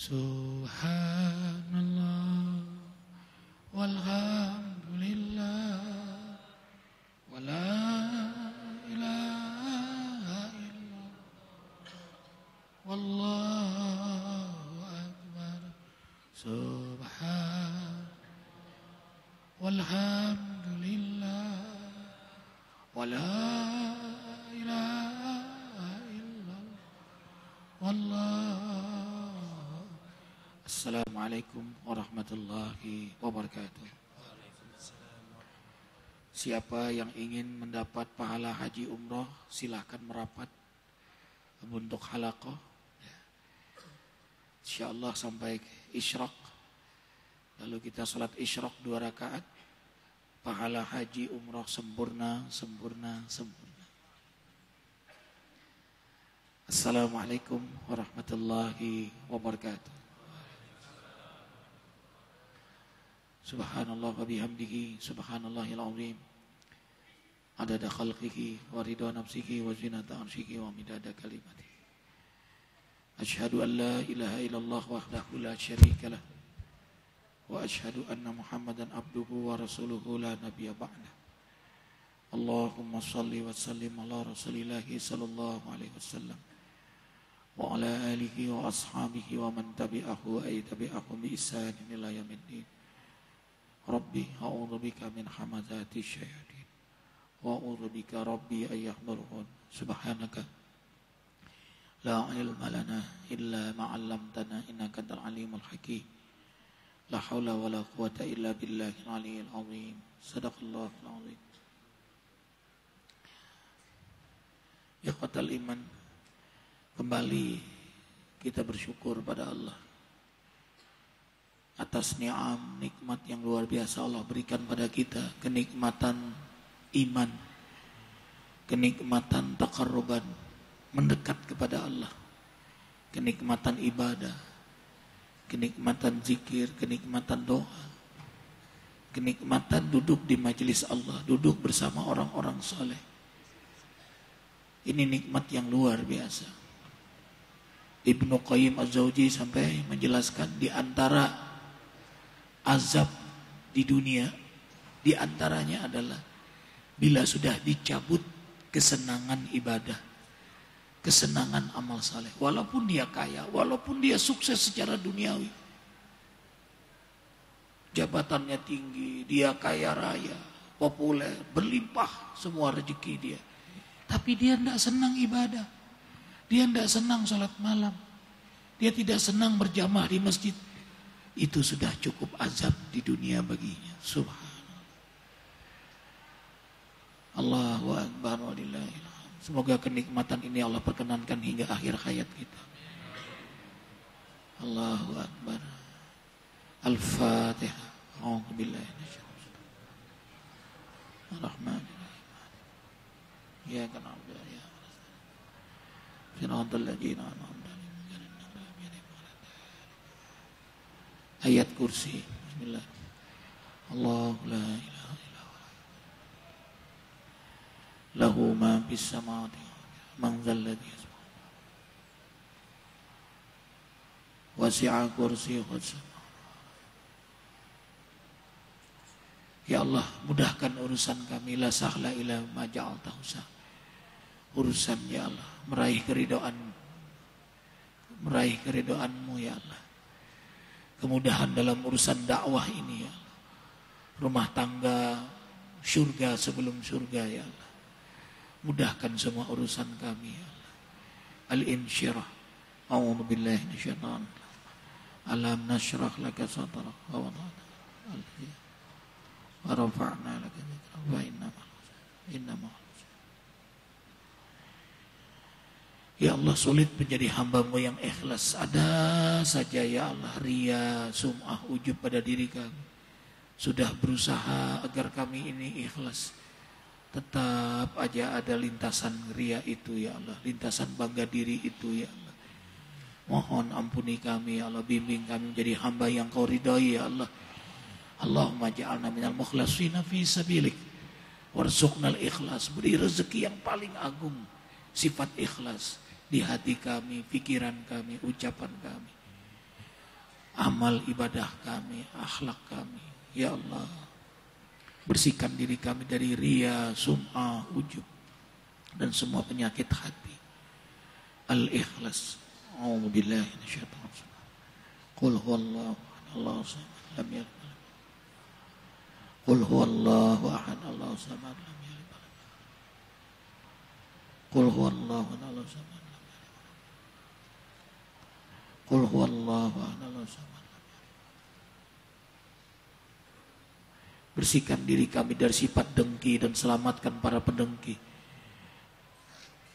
Subhanallah walhamdulillah wala ilaha illallah wallahu akbar. Subhan walhamdulillah wala ilaha illallah wallahu. Assalamualaikum warahmatullahi wabarakatuh. Siapa yang ingin mendapat pahala haji umroh, silahkan merapat untuk halaqah. Insyaallah sampai isyraq. Lalu kita salat isyraq 2 rakaat. Pahala haji umroh sempurna. Assalamualaikum warahmatullahi wabarakatuh. Subhanallah wa bihamdihi subhanallahil azim. Adada khalqihi wa ridha nafsihi wa zinata arsyihi wa midada kalimatihi. Asyhadu an la ilaha illallah wahdahu la syarika lah. Wa asyhadu anna Muhammadan abduhu wa rasuluhu la nabiyya ba'dah. Allahumma shalli wa sallim ala Rasulillah sallallahu alaihi wasallam wa ala alihi wa ashabihi wa man tabi'ahu wa tabi'ahum bi ihsan ila yaumiddin. Rabbi a'udzubika min hamazati syayatin wa a'udzubika rabbi ay yahdurun. Subhanaka la ilma lana illa ma 'allamtana innaka antal alimul hakim. La haula wala quwata illa billahil aliyyil azim. Shadaqallahul azim. Ikhwatal iman, kembali kita bersyukur pada Allah atas nikmat yang luar biasa Allah berikan pada kita. Kenikmatan iman, kenikmatan taqarruban, mendekat kepada Allah, kenikmatan ibadah, kenikmatan zikir, kenikmatan doa, kenikmatan duduk di majelis Allah, duduk bersama orang-orang saleh. Ini nikmat yang luar biasa. Ibnu Qayyim Az-Zawji sampai menjelaskan di antara azab di dunia, di antaranya adalah bila sudah dicabut kesenangan ibadah, kesenangan amal saleh. Walaupun dia kaya, walaupun dia sukses secara duniawi, jabatannya tinggi, dia kaya raya, populer, berlimpah semua rezeki dia, tapi dia tidak senang ibadah, dia tidak senang salat malam, dia tidak senang berjamaah di masjid. Itu sudah cukup azab di dunia baginya. Subhanallah. Allahu akbar walillahil hamd. Semoga kenikmatan ini Allah perkenankan hingga akhir hayat kita. Allahu akbar. Al-Fatihah. A'udzu billahi minasyaitonir rajim. Ar-Rahmanir-Rahim. Ya kan abda ya. Siratal ladzina an'amta alaihim. Ayat kursi. Bismillah. Allah la ilaha illallah. Lahu ma fis samawati man dzal ladzi yasma'u. Wasi'a kursiyyuhu as-samawati. Ya Allah, mudahkan urusan kami. La sahla illa ma ja'altahu sahla. Urusan ya Allah, meraih keridhaan-Mu ya Allah. Kemudahan dalam urusan dakwah ini ya Allah. Rumah tangga, surga sebelum surga ya Allah. Mudahkan semua urusan kami ya Allah. Al-insyirah. A'udzu billahi minasyaitonir rajim. Alam nashrah laka sadrak wa wada'na al-fiyah wa rafa'na laka dzikrak wa inna ma'al Ya Allah, sulit menjadi hamba-Mu yang ikhlas. Ada saja ya Allah ria, sum'ah, ujub pada diri kami. Sudah berusaha agar kami ini ikhlas, tetap aja ada lintasan ria itu ya Allah, lintasan bangga diri itu ya Allah. Mohon ampuni kami ya Allah, bimbing kami menjadi hamba yang Kau ridhai ya Allah. Allahumma ja'alna minal mukhlashina fi sabilik warzuqnal ikhlas. Beri rezeki yang paling agung, sifat ikhlas di hati kami, pikiran kami, ucapan kami. amal ibadah kami, akhlak kami. Ya Allah, bersihkan diri kami dari riya, sum'ah, ujub, dan semua penyakit hati. Al-ikhlas. A'udzubillahi minasyaitonir rajim. Qul huwallahu ahad, Allahu samad, lam yalid walam yulad. Qul huwallahu ahad, Allahu samad, lam yalid walam yulad. Qul huwallahu ahad, Allahu samad, lam yalid walam yulad. Qul huwallahu ahad, Allahu samad. Bersihkan diri kami dari sifat dengki dan selamatkan para pendengki.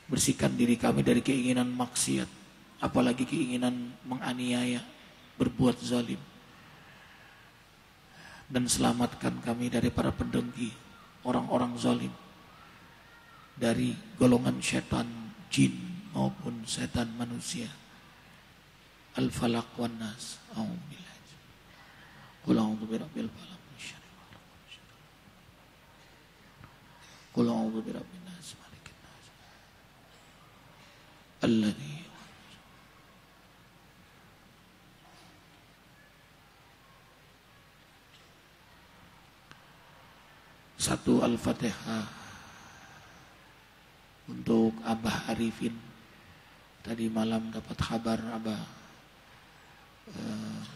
Bersihkan diri kami dari keinginan maksiat, apalagi keinginan menganiaya, berbuat zalim. Dan selamatkan kami dari para pendengki, orang-orang zalim, dari golongan setan jin maupun setan manusia. Al-falaq wan nas. A'udzubillah. Qul a'udzu birabbil falaq. Qul a'udzu birabbin nas, malikin nas, alladzi. Satu Al-Fatihah untuk Abah Arifin. Tadi malam dapat kabar Abah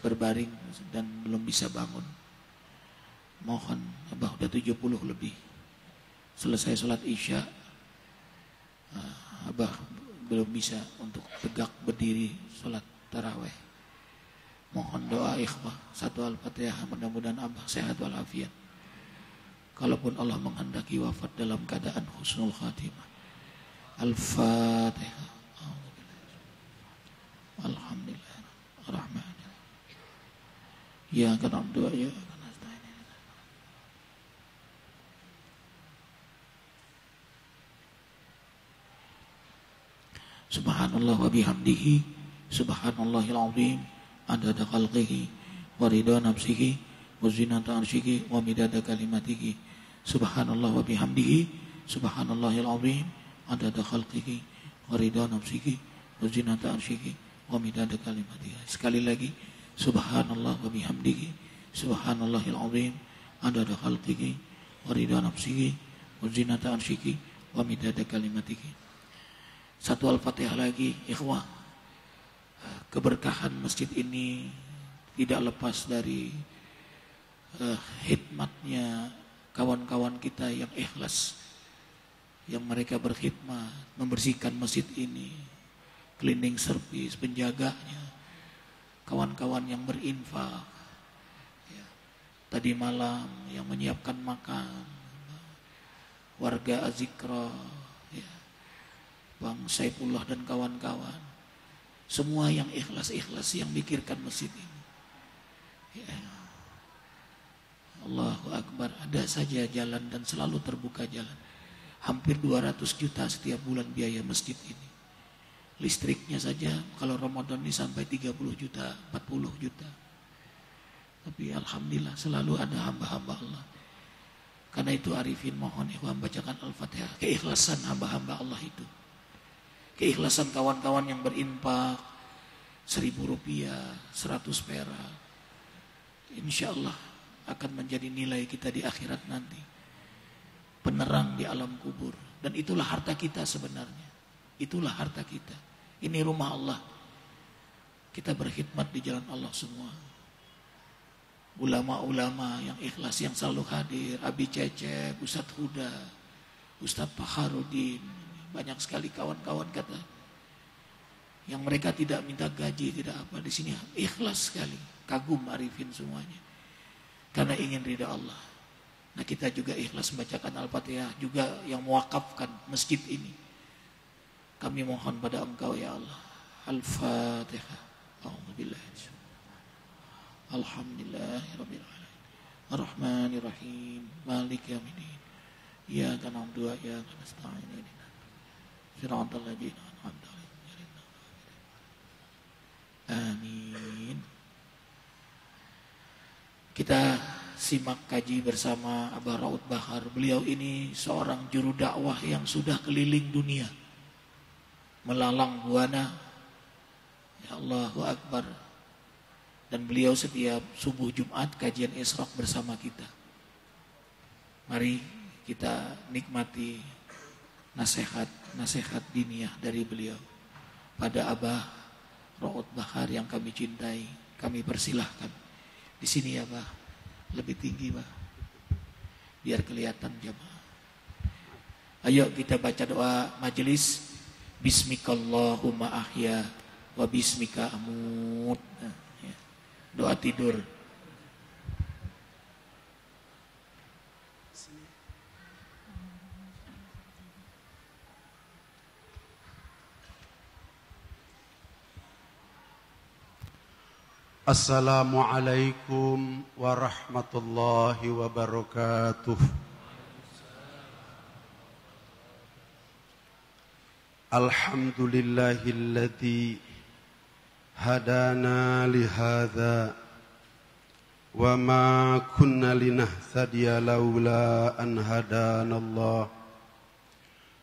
berbaring dan belum bisa bangun. Mohon, Abah udah 70 lebih. Selesai sholat Isya, Abah belum bisa untuk tegak berdiri sholat taraweh. Mohon doa ikhwah. Satu Al-Fatihah, mudah-mudahan Abah sehat walafiat. Kalaupun Allah menghendaki wafat dalam keadaan husnul khatimah. Al-Fatihah. Alhamdulillah. Ar-Rahman. Ya kana doa ya. Subhanallah wa bihamdihi, subhanallahil azim, adada khalqihi wa ridha nafsihi wa zinata arsyihi wa midada kalimatihi. Subhanallah wa bihamdihi, subhanallahil azim, adada khalqihi wa ridha nafsihi wa zinata arsyihi wa midada kalimatihi. Sekali lagi, subhanallah wa bihamdihi, subhanallahil azim, adada khalqihi wa ridha nafsihi wa zinata arsyihi wa midada kalimatihi. Satu Al-Fatihah lagi, ikhwah. Keberkahan masjid ini tidak lepas dari khidmatnya kawan-kawan kita yang ikhlas, yang mereka berkhidmat membersihkan masjid ini, cleaning service, penjaganya, kawan-kawan yang berinfak, ya. Tadi malam yang menyiapkan makan, warga Azikra, ya. Bang Saifullah dan kawan-kawan, semua yang ikhlas-ikhlas yang mikirkan masjid ini. Ya. Allahu Akbar, ada saja jalan dan selalu terbuka jalan. Hampir 200 juta setiap bulan biaya masjid ini. Listriknya saja kalau Ramadan ini sampai 30 juta, 40 juta. Tapi alhamdulillah selalu ada hamba-hamba Allah. Karena itu Arifin mohon ikhwan bacakan Al-Fatihah. Keikhlasan hamba-hamba Allah itu. Keikhlasan kawan-kawan yang berinfak 1.000 rupiah, 100 perak, insya Allah akan menjadi nilai kita di akhirat nanti, penerang di alam kubur. Dan itulah harta kita sebenarnya. Itulah harta kita. Ini rumah Allah. Kita berkhidmat di jalan Allah semua. Ulama-ulama yang ikhlas yang selalu hadir, Abi Cecep, Ustadz Huda, Ustadz Paharudin, banyak sekali kawan-kawan kata yang mereka tidak minta gaji, tidak apa, di sini ikhlas sekali, kagum Arifin semuanya karena ingin ridha Allah. Nah kita juga ikhlas membacakan Al-Fatihah, juga yang mewakafkan masjid ini. Kami mohon pada Engkau ya Allah. Al-Fatihah. A'udzubillah. Alhamdulillahirabbil alamin. Ar-Rahmanir-Rahim. Maliki yaumiddin. Iyyaka na'budu wa iyyaka nasta'in. Shiratal ladzina an'amta 'alaihim. Amin. Kita simak kaji bersama Abah Raud Bahar. Beliau ini seorang juru dakwah yang sudah keliling dunia, melalang buana. Ya Allahu Akbar. Dan beliau setiap subuh Jumat kajian Isra bersama kita. Mari kita nikmati nasihat diniyah dari beliau. Pada Abah Ra'ud Bahar yang kami cintai, kami persilahkan. Di sini ya Bah, lebih tinggi Bah, biar kelihatan jamaah. Ayo kita baca doa majelis. Bismikallahumma ahya wa bismika amut. Doa tidur. Assalamualaikum warahmatullahi wabarakatuh. Alhamdulillahilladzi hadana lihadza wa ma kunna linahtadiya laula an hadanallah.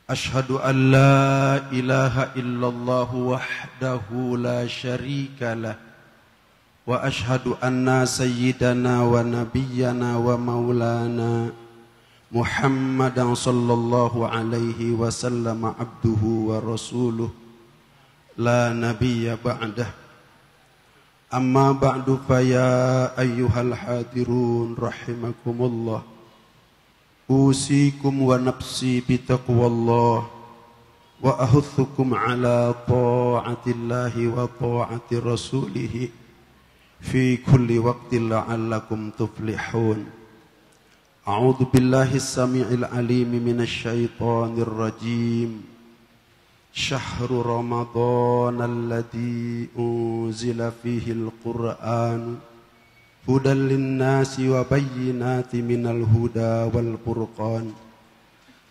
Ashhadu an la ilaha illallah wahdahu la syarika lah wa ashhadu anna sayyidana wa nabiyyana wa maulana Muhammadan sallallahu alaihi wasallam abduhu wa rasuluh la nabiyya ba'dah. Amma ba'du fa ya ayyuhal hadirun rahimakumullah. Usikum wa nafsi bitaqwallah wa ahuthukum ala ta'atillahi wa ta'ati rasulih fi kulli waqtin la'allakum tuflihun. A'udzu billahi as-sami'il 'alim minasy syaithanir rajim. Syahrul Ramadan alladzi unzila fihi al-Qur'an hudan lin-nasi wa bayyinatin minal huda wal furqan.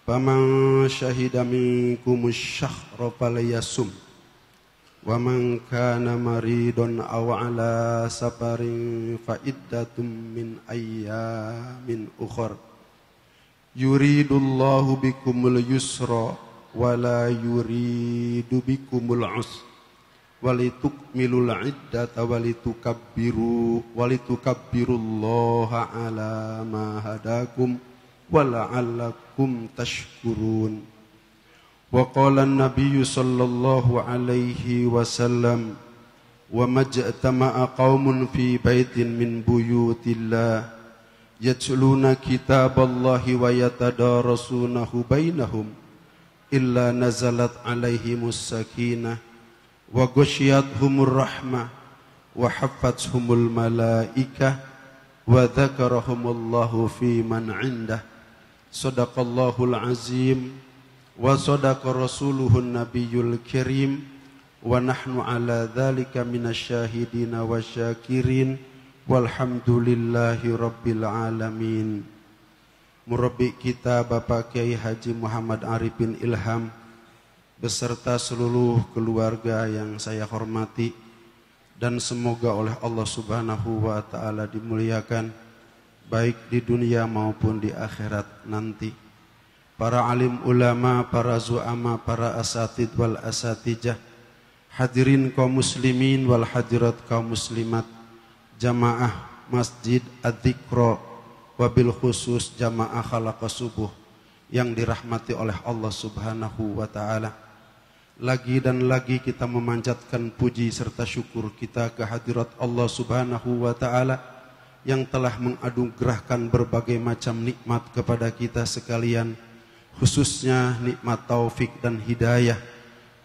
Faman syahida minkumus syahra falyasum. Wa man kana maridun aw ala safarin fa iddatum min ayyamin ukhra. Yuridullahu bikumul yusra wa la yuridu bikumul usra walitukmilul iddata walitukabbirullaha ala ma hadakum wa la'allakum tashkurun. Wa qala an-nabiyyu sallallahu alaihi wasallam wa majtama'a qaumun fi baitin min buyutillah yatluna kitaballahi wa yatadarasunahu bainahum illa nazalat alaihimus sakinah wa ghasyiyatuhumur rahmah wa haffathumul malaikah wa dzakarahumullahu fi man 'indah. Shadaqallahul azim wa sadaqa rasuluhun nabiyyul karim wa nahnu ala dzalika minasyahidina wasyakirin walhamdulillahi rabbil alamin. Murabbi kita Bapak Kiai Haji Muhammad Arifin Ilham beserta seluruh keluarga yang saya hormati dan semoga oleh Allah Subhanahu wa taala dimuliakan baik di dunia maupun di akhirat nanti. Para alim ulama, para zu'ama, para asatid wal asatijah, hadirin kaum muslimin wal hadirat kaum muslimat, jamaah Masjid Adz-Dzikra, wabil khusus jamaah Khalaqah Subuh yang dirahmati oleh Allah Subhanahu wa taala. Lagi dan lagi kita memanjatkan puji serta syukur kita ke hadirat Allah Subhanahu wa taala yang telah menganugerahkan berbagai macam nikmat kepada kita sekalian, khususnya nikmat taufik dan hidayah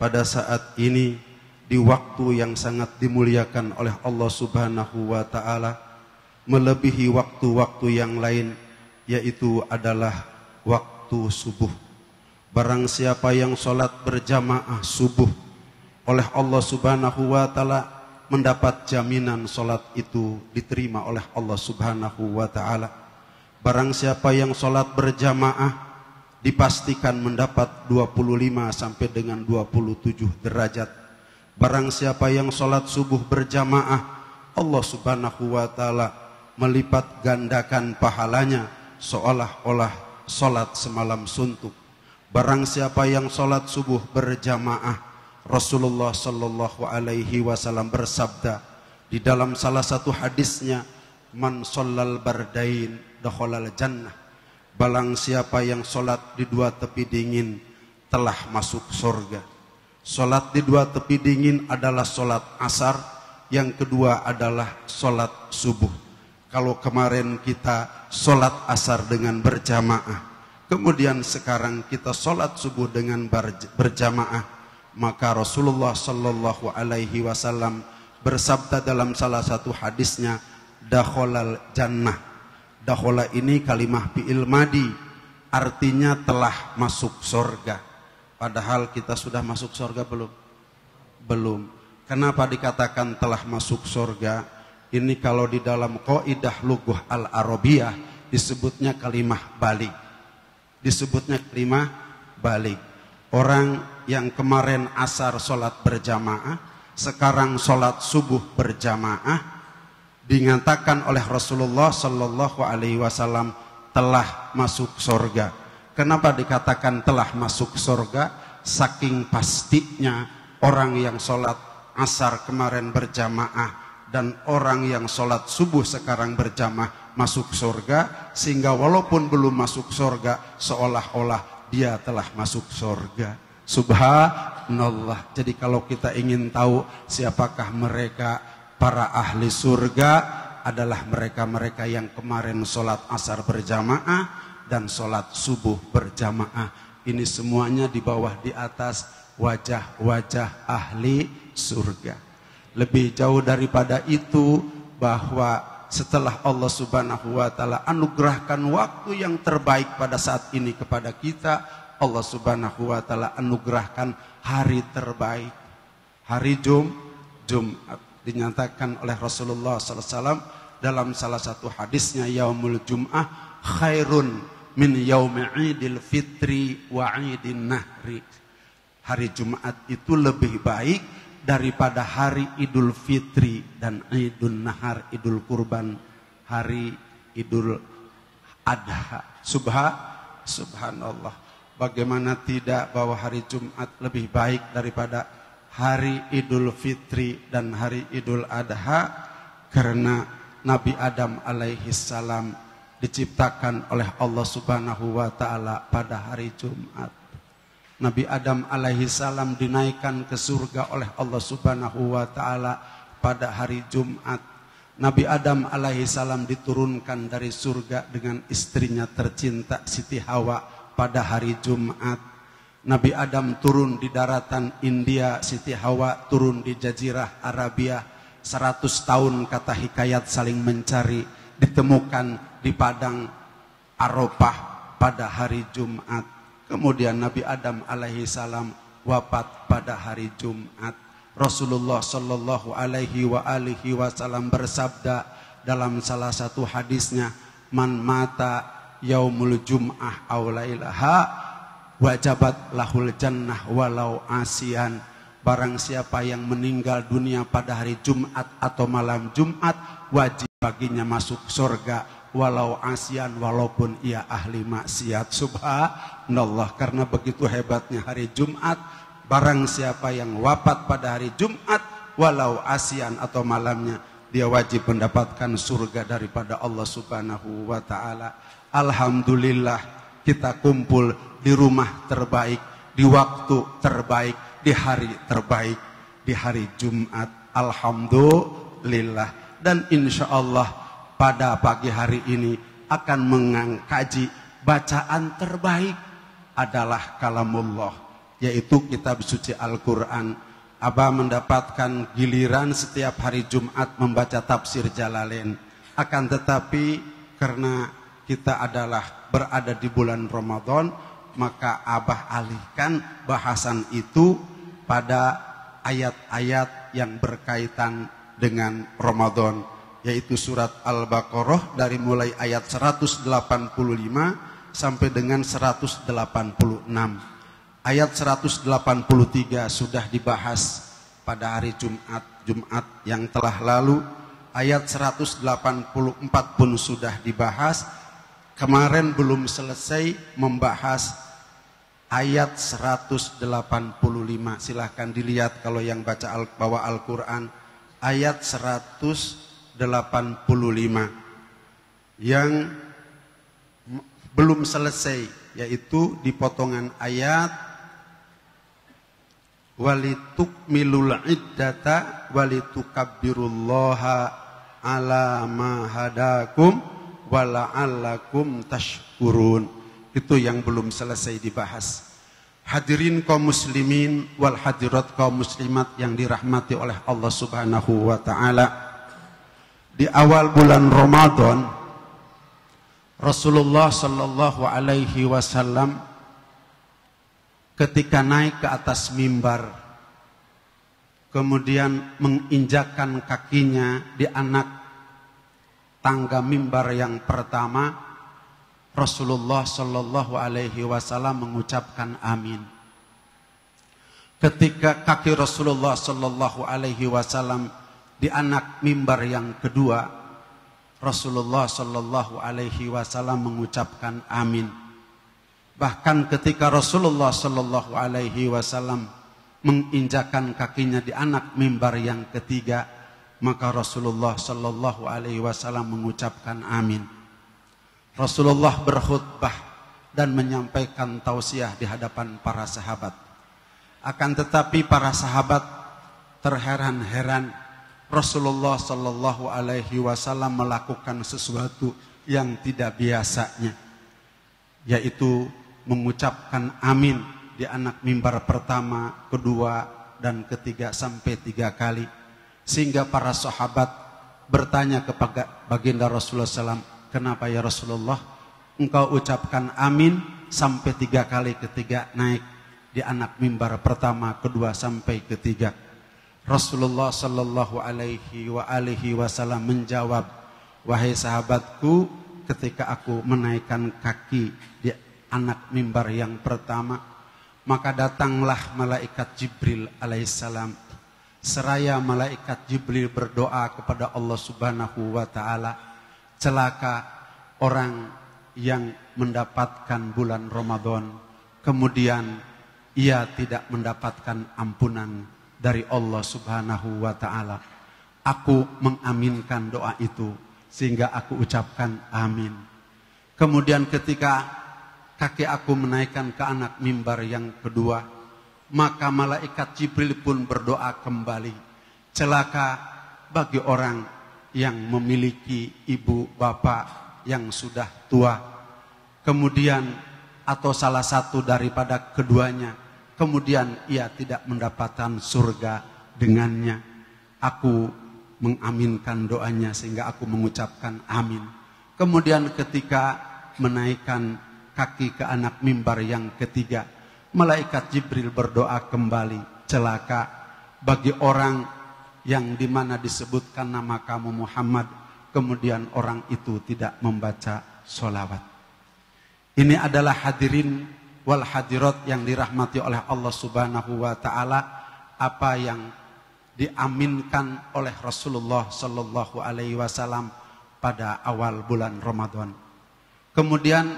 pada saat ini di waktu yang sangat dimuliakan oleh Allah Subhanahu wa taala, melebihi waktu-waktu yang lain, yaitu adalah waktu subuh. Barang siapa yang sholat berjamaah subuh oleh Allah Subhanahu wa taala mendapat jaminan sholat itu diterima oleh Allah Subhanahu wa taala. Barang siapa yang sholat berjamaah dipastikan mendapat 25 sampai dengan 27 derajat. Barang siapa yang sholat subuh berjamaah, Allah Subhanahu wa taala melipat gandakan pahalanya seolah-olah sholat semalam suntuk. Barang siapa yang sholat subuh berjamaah, Rasulullah sallallahu alaihi wasallam bersabda Di dalam salah satu hadisnya, man shallal bardain dakhalal jannah. Barang siapa yang sholat di dua tepi dingin telah masuk surga. Sholat di dua tepi dingin adalah sholat asar, yang kedua adalah sholat subuh. Kalau kemarin kita sholat asar dengan berjamaah, kemudian sekarang kita sholat subuh dengan berjamaah, maka Rasulullah Sallallahu Alaihi Wasallam bersabda dalam salah satu hadisnya, dakhalal jannah. Dakhala ini kalimah fi'il madi, artinya telah masuk surga. Padahal kita sudah masuk surga belum? Belum. Kenapa dikatakan telah masuk surga? Ini kalau di dalam qaidah lughah al-arabiyah disebutnya kalimah balik. Disebutnya kalimah balik. Orang yang kemarin asar sholat berjamaah, sekarang sholat subuh berjamaah, dinyatakan oleh Rasulullah Sallallahu Alaihi Wasallam telah masuk surga. Kenapa dikatakan telah masuk surga? Saking pastinya orang yang sholat asar kemarin berjamaah dan orang yang sholat subuh sekarang berjamaah masuk surga, sehingga walaupun belum masuk surga seolah-olah dia telah masuk surga. Subhanallah. Jadi kalau kita ingin tahu siapakah mereka para ahli surga, adalah mereka-mereka yang kemarin sholat asar berjamaah dan sholat subuh berjamaah. Ini semuanya di bawah di atas wajah-wajah ahli surga. Lebih jauh daripada itu, bahwa setelah Allah Subhanahu wa Ta'ala anugerahkan waktu yang terbaik pada saat ini kepada kita, Allah Subhanahu wa Ta'ala anugerahkan hari terbaik, hari Jumat. Dinyatakan oleh Rasulullah SAW dalam salah satu hadisnya, yaumul jum'ah khairun min yaumi idil fitri wa idin nahri. Hari Jumat itu lebih baik daripada hari Idul Fitri dan Idul Nahar, Idul Kurban, hari Idul Adha. Subhanallah. Bagaimana tidak bahwa hari Jumat lebih baik daripada hari Idul Fitri dan hari Idul Adha? Karena Nabi Adam alaihi salam diciptakan oleh Allah Subhanahu wa Ta'ala pada hari Jumat. Nabi Adam alaihi salam dinaikkan ke surga oleh Allah Subhanahu wa Ta'ala pada hari Jumat. Nabi Adam alaihi salam diturunkan dari surga dengan istrinya tercinta Siti Hawa pada hari Jumat. Nabi Adam turun di daratan India, Siti Hawa turun di Jazirah Arabia. 100 tahun kata hikayat saling mencari, ditemukan di padang Arafah pada hari Jumat. Kemudian Nabi Adam alaihi salam wafat pada hari Jumat. Rasulullah Sallallahu Alaihi Wasallam bersabda dalam salah satu hadisnya, man mata yaumul jum'ah aw lailaha wajabat lahul jannah walau asian. Barang siapa yang meninggal dunia pada hari Jumat atau malam Jumat, wajib baginya masuk surga walau asian, walaupun ia ahli maksiat. Subhanallah. Karena begitu hebatnya hari Jumat, barang siapa yang wafat pada hari Jumat walau asian atau malamnya, dia wajib mendapatkan surga daripada Allah Subhanahu wa Ta'ala. Alhamdulillah, kita kumpul di rumah terbaik, di waktu terbaik, di hari terbaik, di hari Jumat. Alhamdulillah. Dan insya Allah pada pagi hari ini akan mengkaji bacaan terbaik adalah kalamullah, yaitu kitab suci Al-Quran. Abah mendapatkan giliran setiap hari Jumat membaca tafsir Jalalain. Akan tetapi karena kita adalah berada di bulan Ramadan, maka Abah alihkan bahasan itu pada ayat-ayat yang berkaitan dengan Ramadan, yaitu surat Al-Baqarah dari mulai ayat 185 sampai dengan 186. Ayat 183 sudah dibahas pada hari Jumat yang telah lalu. Ayat 184 pun sudah dibahas. Kemarin belum selesai membahas ayat 185. Silahkan dilihat kalau yang bawa Al-Quran. ayat 185 yang belum selesai, yaitu di potongan ayat walitukmilul iddata walitukabbirullaha ala ma hadakum wala'allakum tashkurun. Itu yang belum selesai dibahas. Hadirin kaum muslimin wal hadirat kaum muslimat yang dirahmati oleh Allah Subhanahu wa taala. Di awal bulan Ramadan Rasulullah sallallahu alaihi wasallam ketika naik ke atas mimbar kemudian menginjakkan kakinya di anak tangga mimbar yang pertama, Rasulullah sallallahu alaihi wasallam mengucapkan amin. Ketika kaki Rasulullah sallallahu alaihi wasallam di anak mimbar yang kedua, Rasulullah sallallahu alaihi wasallam mengucapkan amin. Bahkan ketika Rasulullah sallallahu alaihi wasallam menginjakkan kakinya di anak mimbar yang ketiga, maka Rasulullah sallallahu alaihi wasallam mengucapkan amin. Rasulullah berkhutbah dan menyampaikan tausiah di hadapan para sahabat. Akan tetapi para sahabat terheran-heran Rasulullah sallallahu alaihi wasallam melakukan sesuatu yang tidak biasanya, yaitu mengucapkan amin di anak mimbar pertama, kedua, dan ketiga sampai 3 kali. Sehingga para sahabat bertanya kepada baginda Rasulullah SAW, kenapa ya Rasulullah engkau ucapkan amin sampai 3 kali ketika naik di anak mimbar pertama, kedua, sampai ketiga? Rasulullah sallallahu alaihi wasallam menjawab, wahai sahabatku, ketika aku menaikkan kaki di anak mimbar yang pertama, maka datanglah malaikat Jibril alaihissalam. Seraya malaikat Jibril berdoa kepada Allah Subhanahu wa taala, celaka orang yang mendapatkan bulan Ramadan kemudian ia tidak mendapatkan ampunan dari Allah Subhanahu wa taala. Aku mengaminkan doa itu sehingga aku ucapkan amin. Kemudian ketika kaki aku menaikkan ke anak mimbar yang kedua, maka malaikat Jibril pun berdoa kembali, celaka bagi orang yang memiliki ibu bapak yang sudah tua, kemudian atau salah satu daripada keduanya, kemudian ia tidak mendapatkan surga dengannya. Aku mengaminkan doanya sehingga aku mengucapkan amin. Kemudian ketika menaikkan kaki ke anak mimbar yang ketiga, malaikat Jibril berdoa kembali, celaka bagi orang yang dimana disebutkan nama kamu Muhammad, kemudian orang itu tidak membaca sholawat. Ini adalah hadirin wal hadirat yang dirahmati oleh Allah Subhanahu wa taala, apa yang diaminkan oleh Rasulullah sallallahu alaihi wasallam pada awal bulan Ramadan. Kemudian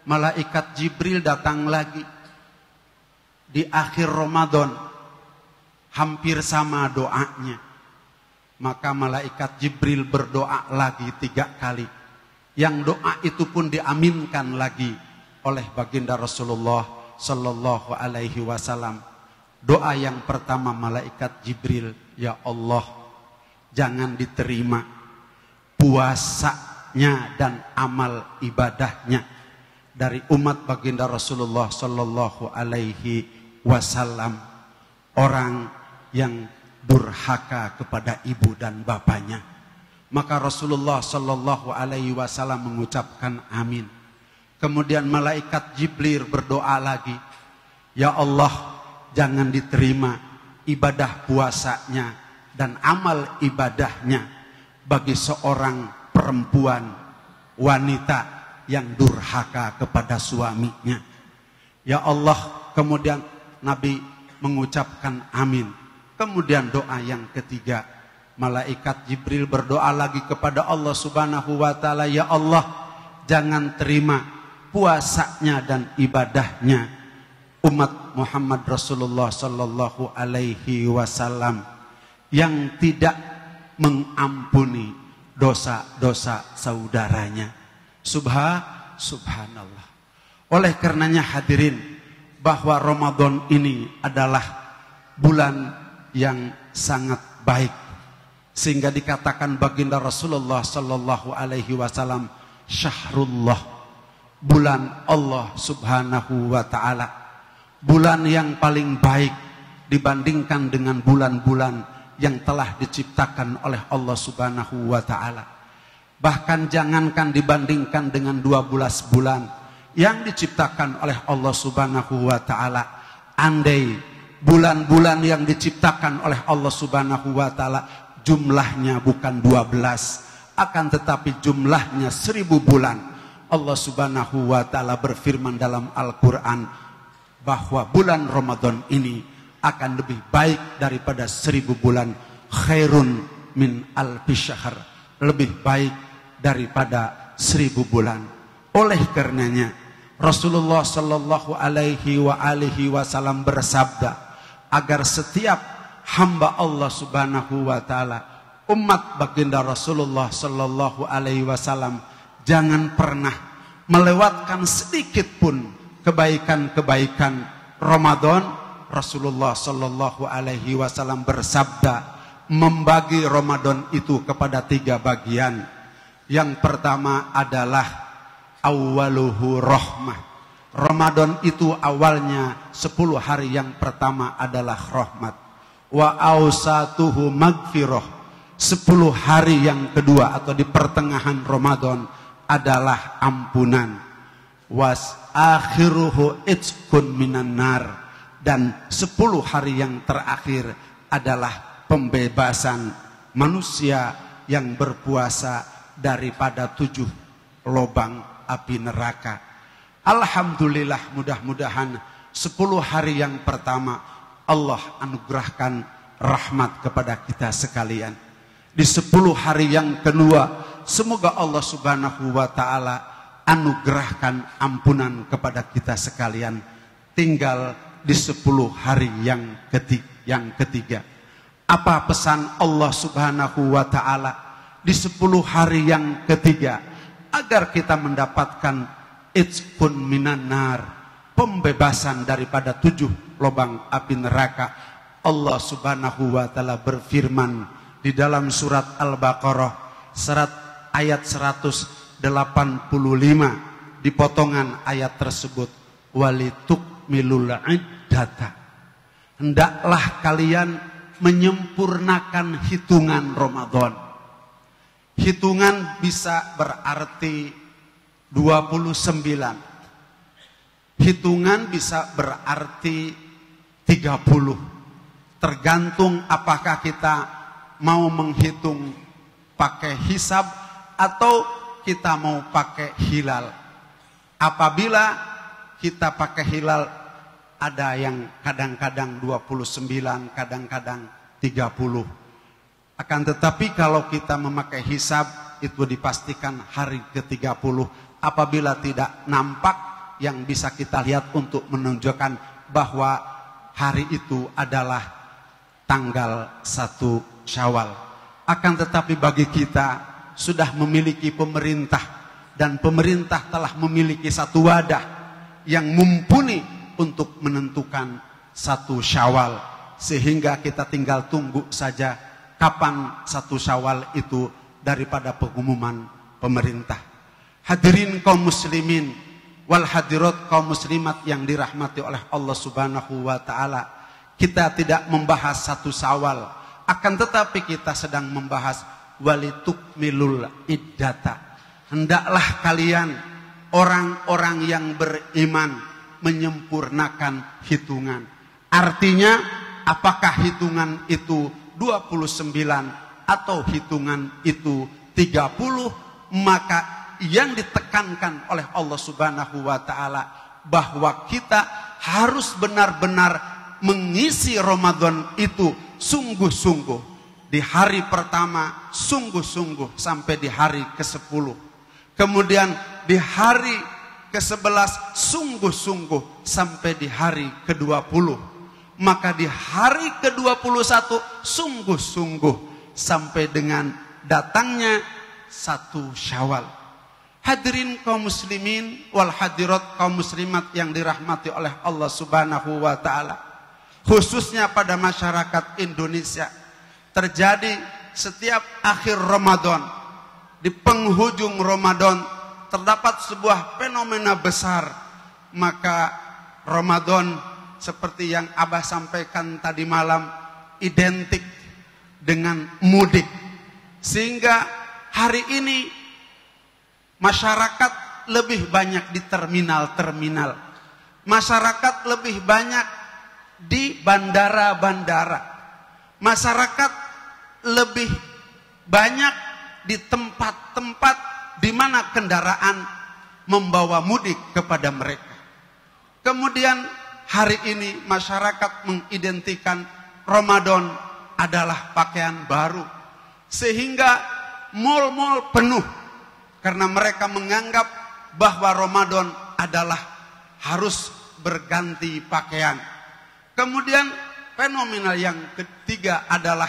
malaikat Jibril datang lagi di akhir Ramadan, hampir sama doanya. Maka malaikat Jibril berdoa lagi 3 kali. Yang doa itu pun diaminkan lagi oleh baginda Rasulullah sallallahu alaihi wasallam. Doa yang pertama malaikat Jibril, ya Allah, jangan diterima puasanya dan amal ibadahnya dari umat baginda Rasulullah sallallahu alaihi wasallam, orang yang durhaka kepada ibu dan bapaknya. Maka Rasulullah sallallahu alaihi wasallam mengucapkan amin. Kemudian malaikat Jibril berdoa lagi, ya Allah, jangan diterima ibadah puasanya dan amal ibadahnya bagi seorang perempuan wanita yang durhaka kepada suaminya. Ya Allah, kemudian Nabi mengucapkan amin. Kemudian doa yang ketiga, malaikat Jibril berdoa lagi kepada Allah Subhanahu wa taala, ya Allah, jangan terima puasanya dan ibadahnya umat Muhammad Rasulullah sallallahu alaihi wasallam yang tidak mengampuni dosa-dosa saudaranya. Subhanallah. Oleh karenanya hadirin, bahwa Ramadan ini adalah bulan yang sangat baik, sehingga dikatakan baginda Rasulullah sallallahu alaihi wasallam, syahrullah, bulan Allah subhanahu wa ta'ala, bulan yang paling baik dibandingkan dengan bulan-bulan yang telah diciptakan oleh Allah subhanahu wa ta'ala. Bahkan jangankan dibandingkan dengan 12 bulan yang diciptakan oleh Allah subhanahu wa ta'ala, andai bulan-bulan yang diciptakan oleh Allah subhanahu wa ta'ala jumlahnya bukan 12, akan tetapi jumlahnya 1000 bulan, Allah subhanahu wa ta'ala berfirman dalam Al-Quran bahwa bulan Ramadan ini akan lebih baik daripada 1000 bulan, khairun min alfi syahr, lebih baik daripada 1000 bulan. Oleh karenanya Rasulullah sallallahu alaihi wasallam bersabda agar setiap hamba Allah subhanahu wa ta'ala, umat baginda Rasulullah sallallahu alaihi wasallam, jangan pernah melewatkan sedikit pun kebaikan-kebaikan Ramadan. Rasulullah sallallahu alaihi wasallam bersabda, membagi Ramadan itu kepada 3 bagian. Yang pertama adalah awwaluhu rahmah. Ramadan itu awalnya 10 hari yang pertama adalah rahmat. Wa awsatuhu magfirah. 10 hari yang kedua atau di pertengahan Ramadan adalah ampunan. Was akhiruhu itqun minan nar. Dan 10 hari yang terakhir adalah pembebasan manusia yang berpuasa daripada 7 lubang api neraka. Alhamdulillah, mudah-mudahan 10 hari yang pertama Allah anugerahkan rahmat kepada kita sekalian. Di 10 hari yang kedua, semoga Allah subhanahu wa ta'ala anugerahkan ampunan kepada kita sekalian. Tinggal di 10 hari yang ketiga. Apa pesan Allah subhanahu wa ta'ala di 10 hari yang ketiga? Agar kita mendapatkan itqun minan nar, pembebasan daripada 7 lubang api neraka. Allah subhanahu wa ta'ala berfirman di dalam surat Al-Baqarah, ayat 185, di potongan ayat tersebut, walitukmilul iddata, hendaklah kalian menyempurnakan hitungan Ramadan. Hitungan bisa berarti 29, hitungan bisa berarti 30, tergantung apakah kita mau menghitung pakai hisab atau kita mau pakai hilal. Apabila kita pakai hilal, ada yang kadang-kadang 29, kadang-kadang 30. Akan tetapi kalau kita memakai hisab, itu dipastikan hari ke-30. Apabila tidak nampak yang bisa kita lihat untuk menunjukkan bahwa hari itu adalah tanggal 1 Syawal. Akan tetapi bagi kita sudah memiliki pemerintah, dan pemerintah telah memiliki satu wadah yang mumpuni untuk menentukan 1 Syawal, sehingga kita tinggal tunggu saja kapan 1 Syawal itu daripada pengumuman pemerintah. Hadirin kaum muslimin wal hadirat kaum muslimat yang dirahmati oleh Allah subhanahu wa ta'ala, kita tidak membahas 1 Syawal, akan tetapi kita sedang membahas walitukmilul iddata. Hendaklah kalian orang-orang yang beriman menyempurnakan hitungan. Artinya, apakah hitungan itu 29 atau hitungan itu 30, maka yang ditekankan oleh Allah subhanahu wa ta'ala bahwa kita harus benar-benar mengisi Ramadan itu sungguh-sungguh. Di hari pertama sungguh-sungguh sampai di hari ke-10. Kemudian di hari ke-11 sungguh-sungguh sampai di hari ke-20. Maka di hari ke-21 sungguh-sungguh. sampai dengan datangnya 1 Syawal. Hadirin kaum muslimin wal hadirat kaum muslimat yang dirahmati oleh Allah Subhanahu wa taala. Khususnya pada masyarakat Indonesia, terjadi setiap akhir Ramadan, di penghujung Ramadan terdapat sebuah fenomena besar. Maka Ramadan seperti yang Abah sampaikan tadi malam identik dengan mudik. Sehingga hari ini masyarakat lebih banyak di terminal-terminal. Masyarakat lebih banyak di bandara-bandara. Masyarakat lebih banyak di tempat-tempat di mana kendaraan membawa mudik kepada mereka. Kemudian hari ini masyarakat mengidentikan Ramadan adalah pakaian baru. Sehingga mal-mal penuh. Karena mereka menganggap bahwa Ramadan adalah harus berganti pakaian. Kemudian fenomena yang ketiga adalah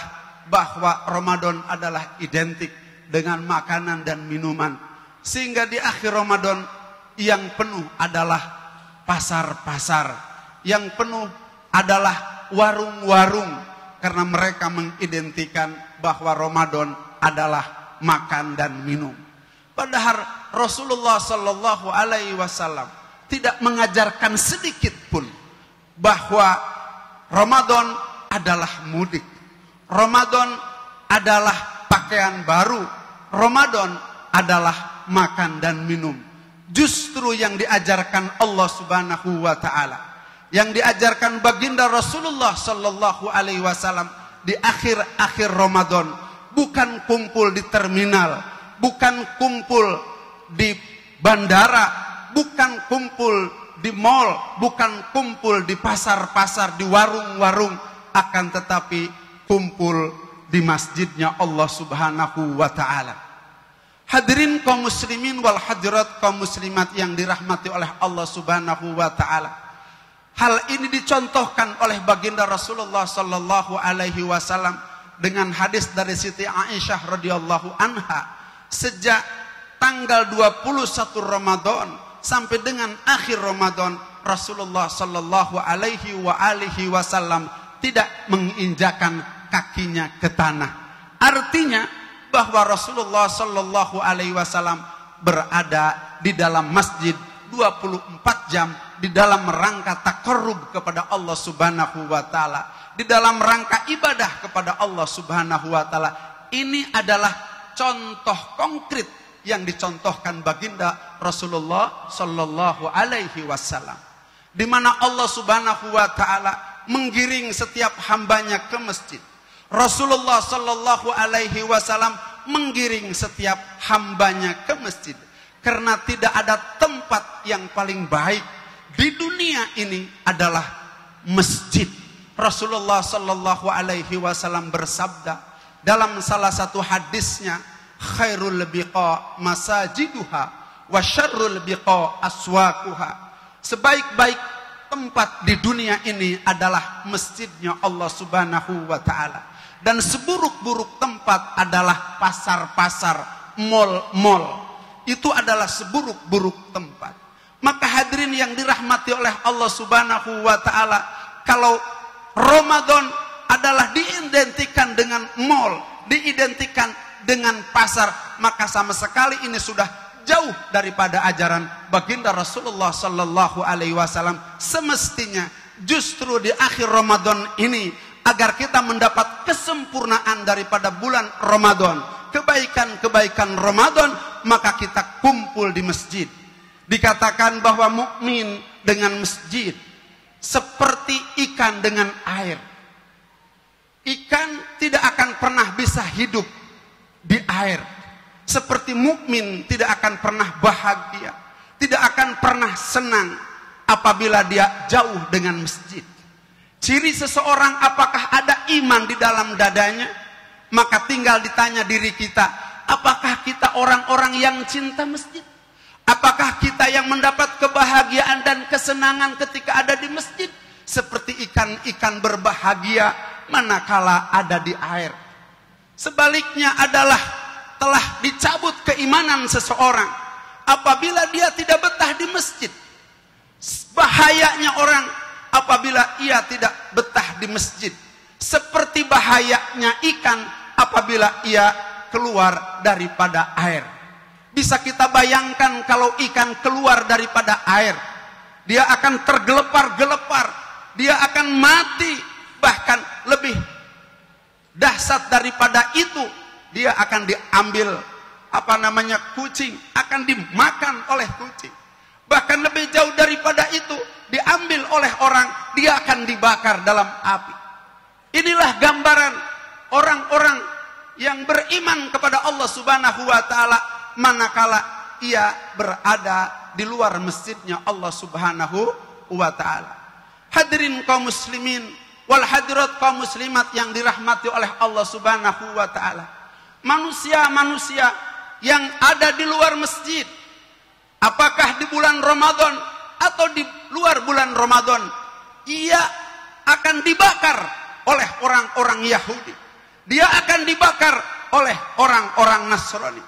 bahwa Ramadan adalah identik dengan makanan dan minuman. Sehingga di akhir Ramadan yang penuh adalah pasar-pasar. Yang penuh adalah warung-warung. Karena mereka mengidentikan bahwa Ramadan adalah makan dan minum. Padahal Rasulullah Sallallahu Alaihi Wasallam tidak mengajarkan sedikit pun bahwa Ramadan adalah mudik. Ramadan adalah pakaian baru. Ramadan adalah makan dan minum. Justru yang diajarkan Allah Subhanahu wa taala, yang diajarkan baginda Rasulullah Sallallahu Alaihi Wasallam di akhir-akhir Ramadan, bukan kumpul di terminal, bukan kumpul di bandara, bukan kumpul di mal, bukan kumpul di pasar-pasar, di warung-warung, akan tetapi kumpul di masjidnya Allah Subhanahu wa taala. Hadirin kaum muslimin wal hadirat kaum muslimat yang dirahmati oleh Allah Subhanahu wa taala. Hal ini dicontohkan oleh baginda Rasulullah sallallahu alaihi wasallam dengan hadis dari Siti Aisyah radhiyallahu anha. Sejak tanggal 21 Ramadan sampai dengan akhir Ramadan, Rasulullah sallallahu alaihi wasallam tidak menginjakan kakinya ke tanah. Artinya bahwa Rasulullah sallallahu alaihi wasallam berada di dalam masjid 24 jam di dalam rangka taqarrub kepada Allah Subhanahu wa taala, di dalam rangka ibadah kepada Allah Subhanahu wa taala. Ini adalah contoh konkret yang dicontohkan baginda Rasulullah sallallahu alaihi wasallam, di mana Allah Subhanahu wa taala menggiring setiap hambanya ke masjid. Rasulullah sallallahu alaihi wasallam menggiring setiap hambanya ke masjid. Karena tidak ada tempat yang paling baik di dunia ini adalah masjid. Rasulullah sallallahu alaihi wasallam bersabda dalam salah satu hadisnya, khairul biqa masajiduha wa syarrul biqa aswaquha. Sebaik-baik tempat di dunia ini adalah masjidnya Allah Subhanahu wa taala. Dan seburuk-buruk tempat adalah pasar-pasar, mal-mal. Itu adalah seburuk-buruk tempat. Maka hadirin yang dirahmati oleh Allah Subhanahu wa taala, kalau Ramadan adalah diidentikan dengan mal, diidentikan dengan pasar, maka sama sekali ini sudah jauh daripada ajaran baginda Rasulullah sallallahu alaihi wasallam. Semestinya justru di akhir Ramadan ini, agar kita mendapat kesempurnaan daripada bulan Ramadan, kebaikan-kebaikan Ramadan, maka kita kumpul di masjid. Dikatakan bahwa mukmin dengan masjid seperti ikan dengan air. Ikan tidak akan pernah bisa hidup di air. Seperti mukmin tidak akan pernah bahagia, tidak akan pernah senang apabila dia jauh dengan masjid. Ciri seseorang apakah ada iman di dalam dadanya, maka tinggal ditanya diri kita, apakah kita orang-orang yang cinta masjid? Apakah kita yang mendapat kebahagiaan dan kesenangan ketika ada di masjid? Seperti ikan-ikan berbahagia manakala ada di air. Sebaliknya adalah telah dicabut keimanan seseorang apabila dia tidak betah di masjid. Bahayanya orang apabila ia tidak betah di masjid, seperti bahayanya ikan apabila ia keluar daripada air. Bisa kita bayangkan kalau ikan keluar daripada air, dia akan tergelepar-gelepar, dia akan mati. Bahkan lebih dahsyat daripada itu, dia akan diambil kucing, akan dimakan oleh kucing. Bahkan lebih jauh daripada itu, diambil oleh orang, dia akan dibakar dalam api. Inilah gambaran orang-orang yang beriman kepada Allah Subhanahu wa taala manakala ia berada di luar masjidnya Allah Subhanahu wa taala. Hadirin kaum muslimin wal hadirat kaum muslimat yang dirahmati oleh Allah Subhanahu wa taala. Manusia-manusia yang ada di luar masjid, apakah di bulan Ramadan atau di luar bulan Ramadan, ia akan dibakar oleh orang-orang Yahudi. Dia akan dibakar oleh orang-orang Nasrani.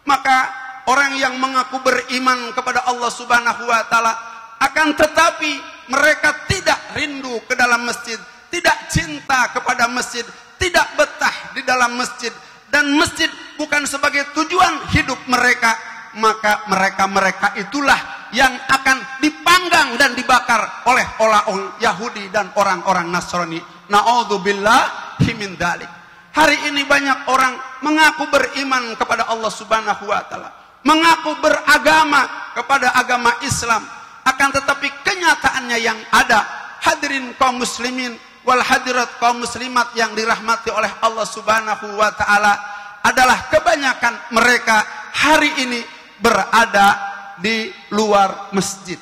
Maka orang yang mengaku beriman kepada Allah Subhanahu wa taala akan tetapi mereka tidak rindu ke dalam masjid, tidak cinta kepada masjid, tidak betah di dalam masjid, dan masjid bukan sebagai tujuan hidup mereka, maka mereka itulah yang akan dipanggang dan dibakar oleh orang Yahudi dan orang-orang Nasrani. Na'udzubillahi min dzalik. Hari ini banyak orang mengaku beriman kepada Allah Subhanahu wa taala, mengaku beragama kepada agama Islam, akan tetapi kenyataannya yang ada, hadirin kaum muslimin wal hadirat kaum muslimat yang dirahmati oleh Allah Subhanahu wa taala, adalah kebanyakan mereka hari ini berada di luar masjid.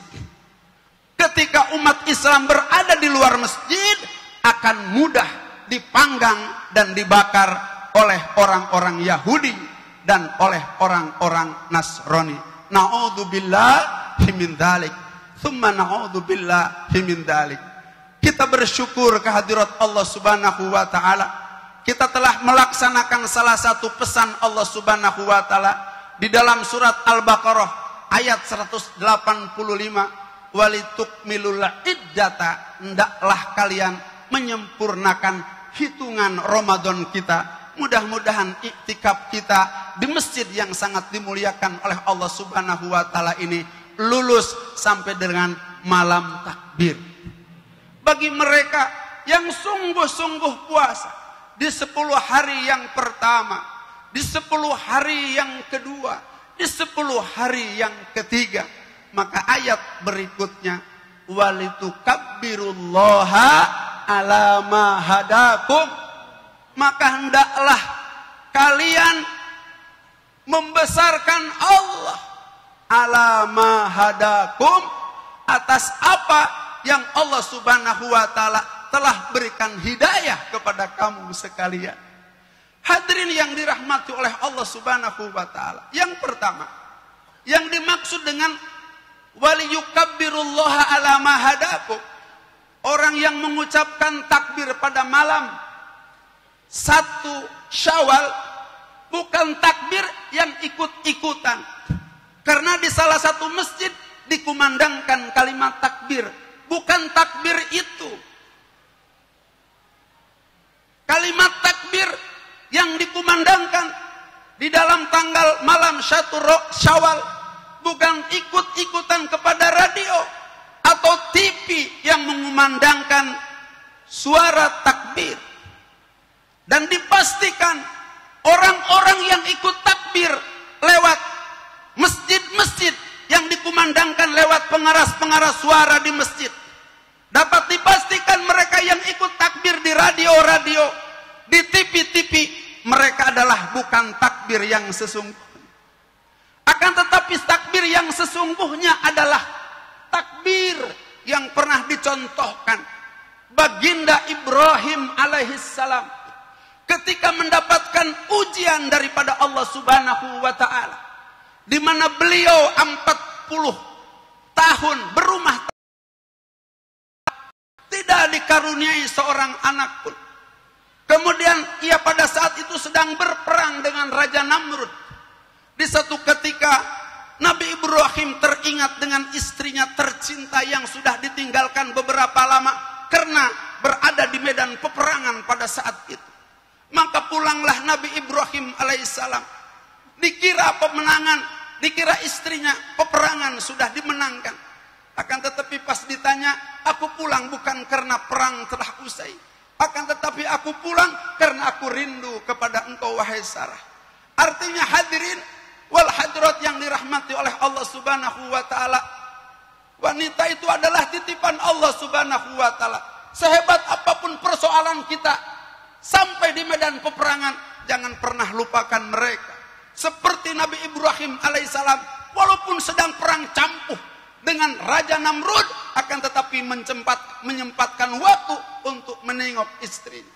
Ketika umat Islam berada di luar masjid, akan mudah dipanggang dan dibakar oleh orang-orang Yahudi dan oleh orang-orang Nasrani. Na'udzubillahi min dzalik. Tsumma na'udzubillahi min dzalik. Kita bersyukur kehadirat Allah Subhanahu wa taala. Kita telah melaksanakan salah satu pesan Allah Subhanahu wa taala di dalam surat Al-Baqarah ayat 185, walitukmilul iddata, hendaklah kalian menyempurnakan hitungan Ramadan kita. Mudah-mudahan iktikaf kita di masjid yang sangat dimuliakan oleh Allah Subhanahu wa taala ini lulus sampai dengan malam takbir. Bagi mereka yang sungguh-sungguh puasa di 10 hari yang pertama, di 10 hari yang kedua, di 10 hari yang ketiga, maka ayat berikutnya, walitukabbirullaha ala ma hadakum, maka hendaklah kalian membesarkan Allah ala ma hadakum, atas apa yang Allah Subhanahu wa taala telah berikan hidayah kepada kamu sekalian. Hadirin yang dirahmati oleh Allah Subhanahu wa taala, yang pertama yang dimaksud dengan waliyukabbirullaha ala ma hadakum, orang yang mengucapkan takbir pada malam 1 Syawal bukan takbir yang ikut-ikutan. Karena di salah satu masjid dikumandangkan kalimat takbir, bukan takbir itu. Kalimat takbir yang dikumandangkan di dalam tanggal malam 1 Syawal bukan ikut-ikutan kepada radio atau TV yang mengumandangkan suara takbir. Dan dipastikan orang-orang yang ikut takbir lewat masjid-masjid yang dikumandangkan lewat pengeras-pengeras suara di masjid, dapat dipastikan mereka yang ikut takbir di radio-radio, di TV-TV, mereka adalah bukan takbir yang sesungguhnya. Akan tetapi takbir yang sesungguhnya adalah takbir yang pernah dicontohkan baginda Ibrahim alaihissalam ketika mendapatkan ujian daripada Allah Subhanahu wa taala, di mana beliau 40 tahun berumah tangga, tidak dikaruniai seorang anak pun. Kemudian ia pada saat itu sedang berperang dengan Raja Namrud. Di satu ketika Nabi Ibrahim teringat dengan istrinya tercinta yang sudah ditinggalkan beberapa lama karena berada di medan peperangan pada saat itu. Maka pulanglah Nabi Ibrahim alaihissalam. Dikira pemenangan, dikira istrinya peperangan sudah dimenangkan. Akan tetapi pas ditanya, aku pulang bukan karena perang telah usai. Akan tetapi aku pulang karena aku rindu kepada engkau wahai Sarah. Artinya hadirin wal hadirat yang dirahmati oleh Allah Subhanahu wa taala. Wanita itu adalah titipan Allah Subhanahu wa taala. Sehebat apapun persoalan kita sampai di medan peperangan, jangan pernah lupakan mereka. Seperti Nabi Ibrahim alaihissalam, walaupun sedang perang campuh dengan Raja Namrud, akan tetapi menyempatkan waktu untuk menengok istrinya.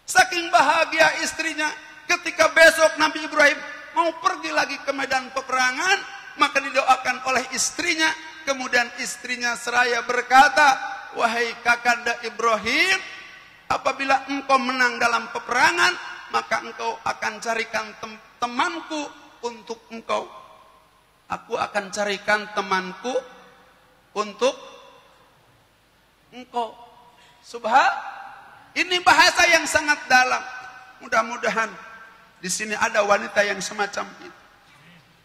Saking bahagia istrinya, ketika besok Nabi Ibrahim mau pergi lagi ke medan peperangan, maka didoakan oleh istrinya. Kemudian istrinya seraya berkata, wahai kakanda Ibrahim, apabila engkau menang dalam peperangan, maka engkau akan carikan temanku untuk engkau. Aku akan carikan temanku untuk engkau. Ini bahasa yang sangat dalam. Mudah-mudahan di sini ada wanita yang semacam itu.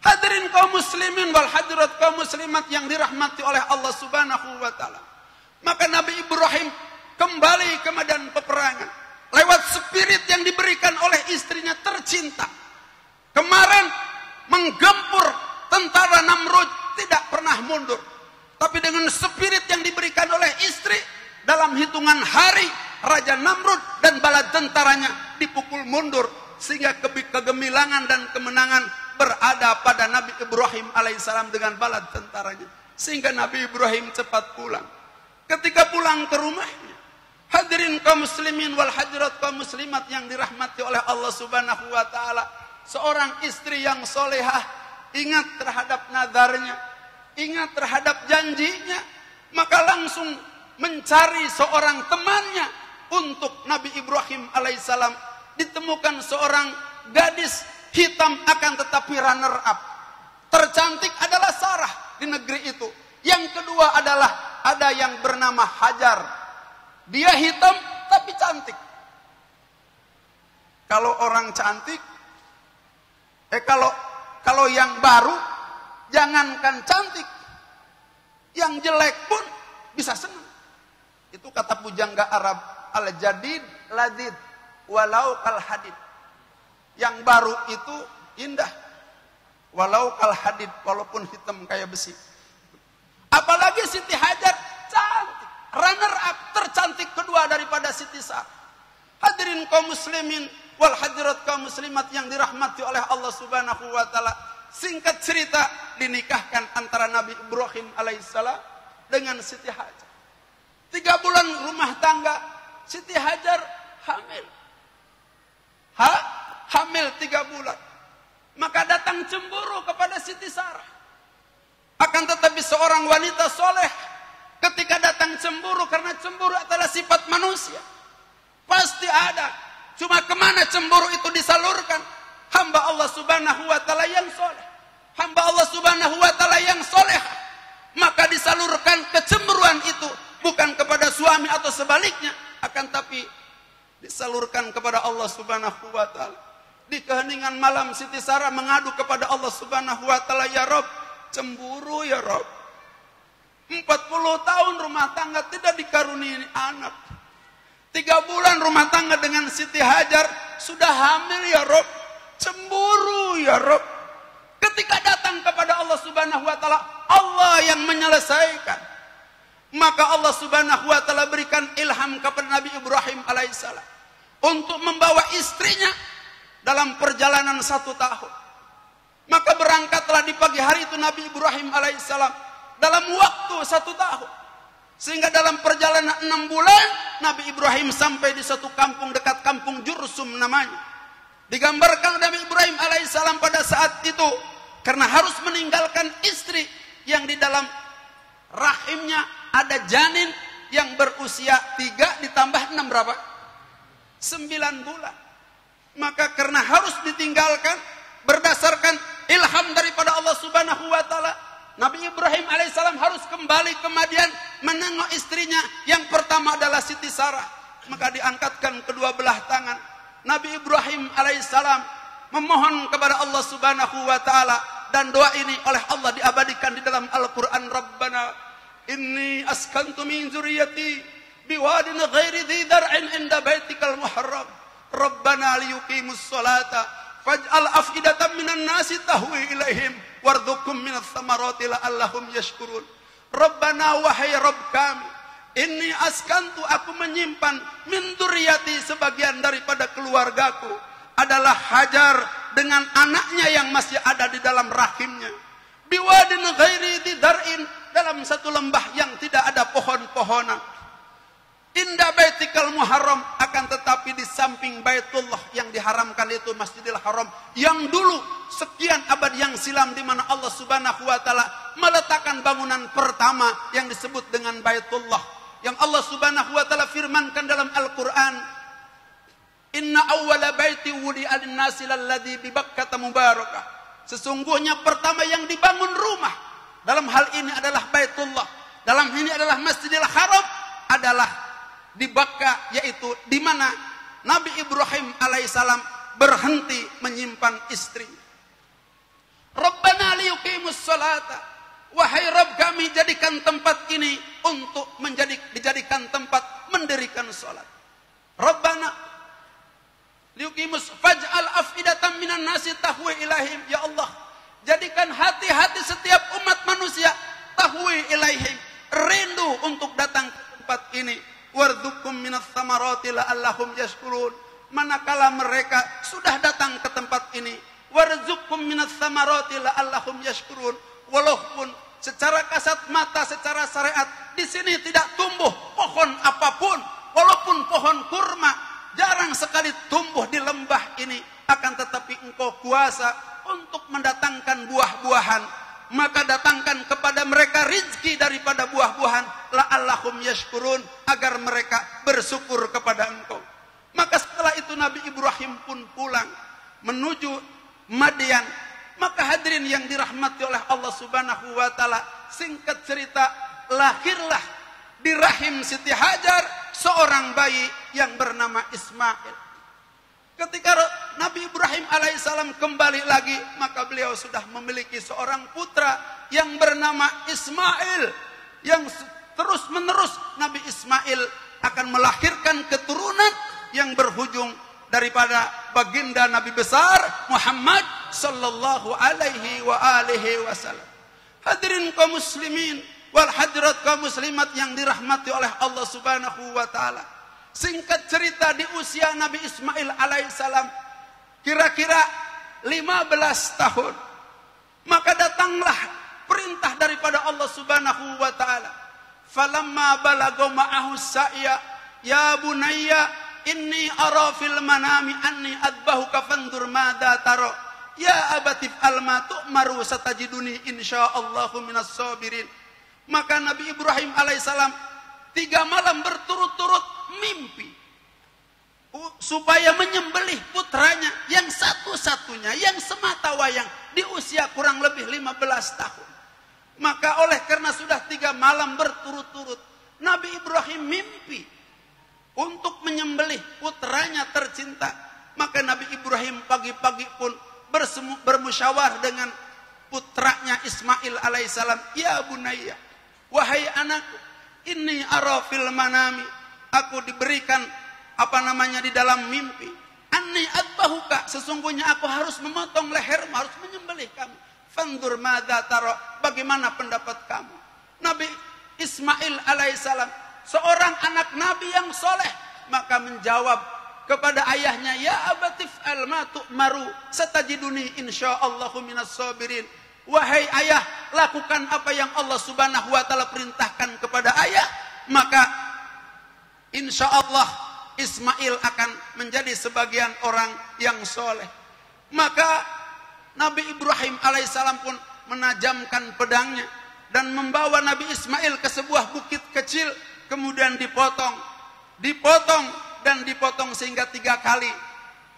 Hadirin kaum muslimin wal hadirat kaum muslimat yang dirahmati oleh Allah Subhanahu wa taala. Maka Nabi Ibrahim kembali ke medan peperangan lewat spirit yang diberikan oleh istrinya tercinta. Kemarin menggempur tentara Namrud tidak pernah mundur. Tapi dengan spirit yang diberikan oleh istri, dalam hitungan hari Raja Namrud dan bala tentaranya dipukul mundur, sehingga kegemilangan dan kemenangan berada pada Nabi Ibrahim alaihissalam dengan bala tentaranya. Sehingga Nabi Ibrahim cepat pulang. Ketika pulang ke rumahnya, hadirin kaum muslimin wal hadirat kaum muslimat yang dirahmati oleh Allah Subhanahu wa taala, seorang istri yang solehah ingat terhadap nadarnya, ingat terhadap janjinya, maka langsung mencari seorang temannya untuk Nabi Ibrahim alaihissalam. Ditemukan seorang gadis hitam akan tetapi runner up. Tercantik adalah Sarah di negeri itu. Yang kedua adalah ada yang bernama Hajar. Dia hitam tapi cantik. Kalau orang cantik, kalau yang baru, jangankan cantik, yang jelek pun bisa senang. Itu kata pujangga Arab, al-jadid ladid walau kal hadid. Yang baru itu indah walau kal hadid, walaupun hitam kayak besi. Apalagi Siti Hajar cantik, runner up tercantik kedua daripada Siti Sarah. Hadirin kaum muslimin wal hadirat kaum muslimat yang dirahmati oleh Allah Subhanahu wa taala. Singkat cerita, dinikahkan antara Nabi Ibrahim alaihissalam dengan Siti Hajar. 3 bulan rumah tangga, Siti Hajar hamil. Hamil 3 bulan. Maka datang cemburu kepada Siti Sarah. Akan tetapi seorang wanita soleh, ketika datang cemburu, karena cemburu adalah sifat manusia, pasti ada. Cuma kemana cemburu itu disalurkan? Hamba Allah Subhanahu wa taala yang soleh, hamba Allah Subhanahu wa taala yang soleh, maka disalurkan kecemburuan itu bukan kepada suami atau sebaliknya, akan tapi disalurkan kepada Allah Subhanahu wa taala. Di keheningan malam Siti Sarah mengadu kepada Allah Subhanahu wa taala, ya Rob, cemburu ya Rob. 40 tahun rumah tangga tidak dikaruniai anak. 3 bulan rumah tangga dengan Siti Hajar sudah hamil ya Rob. Cemburu ya Rob. Ketika datang kepada Allah Subhanahu wa taala, Allah yang menyelesaikan. Maka Allah Subhanahu wa taala berikan ilham kepada Nabi Ibrahim alaihissalam untuk membawa istrinya dalam perjalanan 1 tahun. Maka berangkatlah di pagi hari itu Nabi Ibrahim alaihissalam dalam waktu 1 tahun. Sehingga dalam perjalanan 6 bulan Nabi Ibrahim sampai di satu kampung dekat kampung Jursum namanya. Digambarkan Nabi Ibrahim alaihissalam pada saat itu karena harus meninggalkan istri yang di dalam rahimnya ada janin yang berusia 3 ditambah 6 berapa? 9 bulan. Maka karena harus ditinggalkan berdasarkan ilham daripada Allah Subhanahu wa taala, Nabi Ibrahim alaihissalam harus kembali ke Madian menengok istrinya. Yang pertama adalah Siti Sarah. Maka diangkatkan kedua belah tangan. Nabi Ibrahim alaihissalam memohon kepada Allah Subhanahu wa taala, dan doa ini oleh Allah diabadikan di dalam Al-Qur'an. Rabbana inni askantu min zurriyyati biwadin ghairi dzi dar'in inda baitikal muharram Rabbana liyuqimus sholata faj'al af'idatan minan nasi tahwi ilaihim warzuqhum minas thamarati la'allahum yashkurun. Rabbana wahai Rabb kami, inni askantu, aku menyimpan, min dzurriyyati, sebagian daripada keluargaku, adalah Hajar dengan anaknya yang masih ada di dalam rahimnya, biwadin ghairi dzi dar'in, dalam satu lembah yang tidak ada pohon-pohonan, inda baitikal muharram, akan tetapi di samping Baitullah yang diharamkan itu Masjidil Haram, yang dulu sekian abad yang silam di mana Allah Subhanahu wa taala meletakkan bangunan pertama yang disebut dengan Baitullah, yang Allah Subhanahu wa taala firmankan dalam Al-Qur'an, inna awwala baiti wudi'a lin-nasi lalladzi bi Bakkah mubarakah, sesungguhnya pertama yang dibangun rumah dalam hal ini adalah Baitullah, dalam ini adalah Masjidil Haram, adalah di Bakkah, yaitu di mana Nabi Ibrahim alaihissalam berhenti menyimpan istrinya. Rabbana liyuqimus sholata, wahai Rabb kami, jadikan tempat ini untuk dijadikan tempat mendirikan salat. Rabbana liyuqimus faj'al af'idatan minan nasi tahwi ilaihim, ya Allah, jadikan hati-hati setiap umat manusia tahwi ilaihim, rindu untuk datang ke tempat ini. Warzuqhum minas thamarati la'allahum yashkurun, manakala mereka sudah datang ke tempat ini, warzuqhum minas thamarati la'allahum yashkurun, walaupun secara kasat mata, secara syariat di sini tidak tumbuh pohon apapun, walaupun pohon kurma jarang sekali tumbuh di lembah ini, akan tetapi Engkau kuasa untuk mendatangkan buah-buahan, maka datangkan kepada mereka rizki daripada buah-buahan, la'allahum yashkurun, agar mereka bersyukur kepada Engkau. Maka setelah itu Nabi Ibrahim pun pulang menuju Madian. Maka hadirin yang dirahmati oleh Allah Subhanahu wa taala, singkat cerita, lahirlah di rahim Siti Hajar seorang bayi yang bernama Ismail. Ketika Nabi Ibrahim alaihissalam kembali lagi, maka beliau sudah memiliki seorang putra yang bernama Ismail, yang terus menerus Nabi Ismail akan melahirkan keturunan yang berujung daripada baginda Nabi besar Muhammad sallallahu alaihi wa alihi wasallam. Hadirin kaum muslimin wal hadirat kaum muslimat yang dirahmati oleh Allah Subhanahu wa taala, singkat cerita, di usia Nabi Ismail alaihissalam kira-kira 15 tahun, maka datanglah perintah daripada Allah Subhanahu wa taala. Falamma balagha ma'ahu sa'ya ya bunayya inni ara fil manami anni adbahuka fandur madza tara ya abati fa'al ma tu'maru satajiduni insyaallahu minas sabirin. Maka Nabi Ibrahim alaihissalam 3 malam berturut-turut mimpi supaya menyembelih putranya yang satu-satunya, yang semata wayang di usia kurang lebih 15 tahun. Maka oleh karena sudah 3 malam berturut-turut Nabi Ibrahim mimpi untuk menyembelih putranya tercinta, maka Nabi Ibrahim pagi-pagi pun bermusyawar dengan putranya Ismail alaihissalam, ya bunayya, wahai anakku, inni ara fil manami, aku diberikan di dalam mimpi, anni adbahuka, sesungguhnya aku harus memotong lehermu, harus menyembelih kamu. Fandur madza tara, bagaimana pendapat kamu? Nabi Ismail alaihissalam seorang anak Nabi yang soleh, maka menjawab kepada ayahnya, ya abatif al ma tu'maru satajiduni insyaallahu minas sabirin. Wahai ayah, lakukan apa yang Allah Subhanahu wa taala perintahkan kepada ayah, maka insyaallah Ismail akan menjadi sebagian orang yang soleh. Maka Nabi Ibrahim alaihissalam pun menajamkan pedangnya dan membawa Nabi Ismail ke sebuah bukit kecil, kemudian dipotong dan dan dipotong sehingga 3 kali.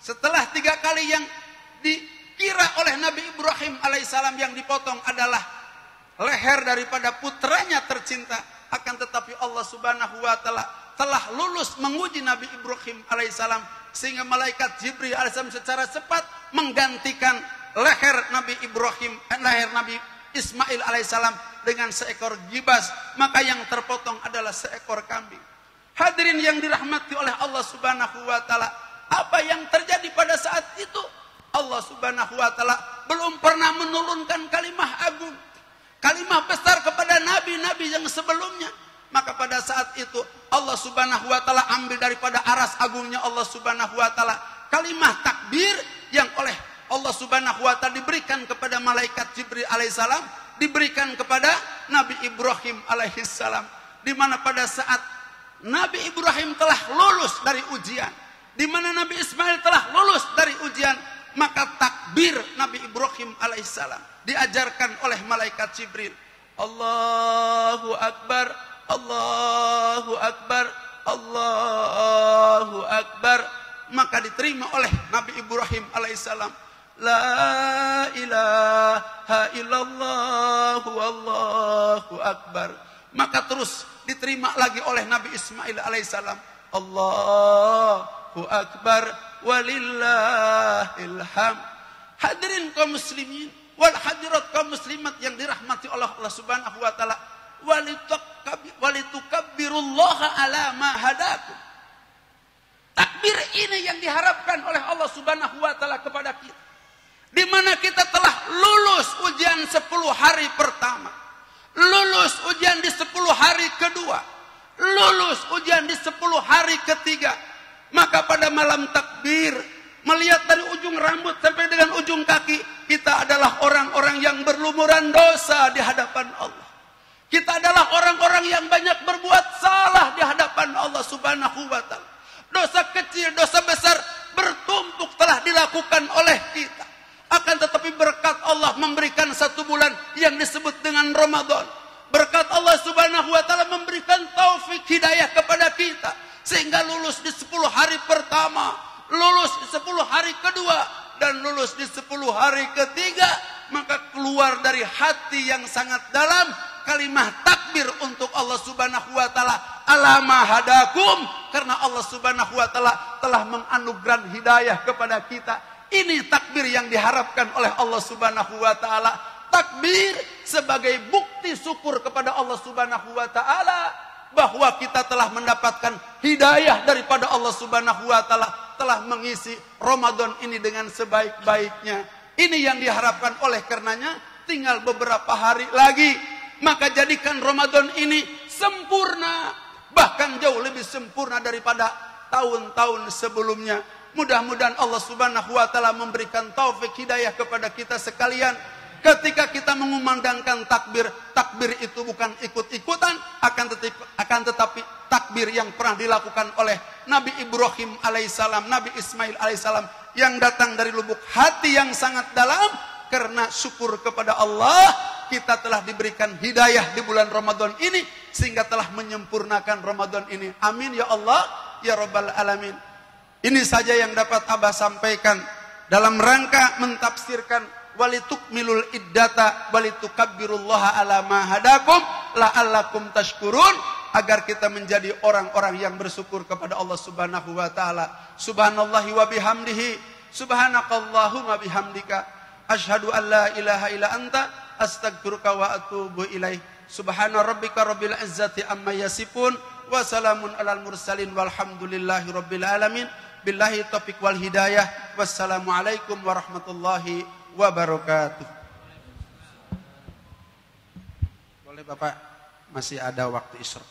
Setelah 3 kali yang dikira oleh Nabi Ibrahim alaihissalam yang dipotong adalah leher daripada putranya tercinta, akan tetapi Allah Subhanahu wa taala telah lulus menguji Nabi Ibrahim alaihissalam sehingga malaikat Jibril alaihissalam secara cepat menggantikan leher Nabi Ibrahim, leher Nabi Ismail alaihissalam dengan seekor gibas, maka yang terpotong adalah seekor kambing. Hadirin yang dirahmati oleh Allah Subhanahu wa taala, apa yang terjadi pada saat itu? Allah Subhanahu wa taala belum pernah menurunkan kalimah agung, kalimah besar kepada nabi-nabi yang sebelumnya. Maka pada saat itu Allah Subhanahu wa taala ambil daripada aras agungnya Allah Subhanahu wa taala kalimah takbir yang oleh Allah Subhanahu wa taala diberikan kepada malaikat Jibril alaihissalam, diberikan kepada Nabi Ibrahim alaihissalam, di mana pada saat Nabi Ibrahim telah lulus dari ujian, di mana Nabi Ismail telah lulus dari ujian, maka takbir Nabi Ibrahim alaihissalam diajarkan oleh malaikat Jibril. Allahu Akbar, Allahu Akbar, Allahu Akbar. Maka diterima oleh Nabi Ibrahim alaihissalam. La ilaha illallah wallahu akbar. Maka terus diterima lagi oleh Nabi Ismail alaihissalam. Allahu Akbar walillahil hamd. Hadirin kaum muslimin wal hadirat kaum muslimat yang dirahmati oleh Allah Subhanahu wa taala, walitukabbirullaha ala ma hadakum. Takbir ini yang diharapkan oleh Allah Subhanahu wa taala kepada kita, di mana kita telah lulus ujian 10 hari pertama, lulus ujian di 10 hari kedua, lulus ujian di 10 hari ketiga. Maka pada malam takbir, melihat dari ujung rambut sampai dengan ujung kaki, kita adalah orang-orang yang berlumuran dosa di hadapan Allah. Kita adalah orang-orang yang banyak berbuat salah di hadapan Allah Subhanahu wa taala. Dosa kecil, dosa besar bertumpuk telah dilakukan oleh kita. Akan tetapi berkat Allah memberikan 1 bulan yang disebut dengan Ramadan. Berkat Allah Subhanahu wa taala memberikan taufik hidayah kepada kita, sehingga lulus di 10 hari pertama, lulus di 10 hari kedua, dan lulus di 10 hari ketiga. Maka keluar dari hati yang sangat dalam kalimah takbir untuk Allah Subhanahu wa taala, alama hadakum, karena Allah Subhanahu wa taala telah menganugerahkan hidayah kepada kita. Ini takbir yang diharapkan oleh Allah Subhanahu wa taala. Takbir sebagai bukti syukur kepada Allah Subhanahu wa taala bahwa kita telah mendapatkan hidayah daripada Allah Subhanahu wa taala, telah mengisi Ramadan ini dengan sebaik-baiknya. Ini yang diharapkan, oleh karenanya tinggal beberapa hari lagi. Maka jadikan Ramadan ini sempurna, bahkan jauh lebih sempurna daripada tahun-tahun sebelumnya. Mudah-mudahan Allah Subhanahu wa taala memberikan taufik hidayah kepada kita sekalian. Ketika kita mengumandangkan takbir, takbir itu bukan ikut-ikutan, akan tetapi takbir yang pernah dilakukan oleh Nabi Ibrahim alaihissalam, Nabi Ismail alaihissalam, yang datang dari lubuk hati yang sangat dalam. Karena syukur kepada Allah, kita telah diberikan hidayah di bulan Ramadan ini, sehingga telah menyempurnakan Ramadan ini. Amin ya Allah ya Rabbal Alamin. Ini saja yang dapat Abah sampaikan dalam rangka mentafsirkan walitukmilul iddata walitukabbirullaha ala ma hadakum la'allakum tashkurun, agar kita menjadi orang-orang yang bersyukur kepada Allah Subhanahu wa taala. Subhanallahi wa bihamdihi, subhanakallahumma bihamdika, asyhadu an la ilaha illa anta, astaghfiruka wa atubu ilaih. Subhana rabbika rabbil izzati amma yasifun, wa salamun alal mursalin, walhamdulillahi rabbil alamin. Billahi taufiq wal hidayah. Wassalamualaikum warahmatullahi wabarakatuh. Boleh Bapak, masih ada waktu isra.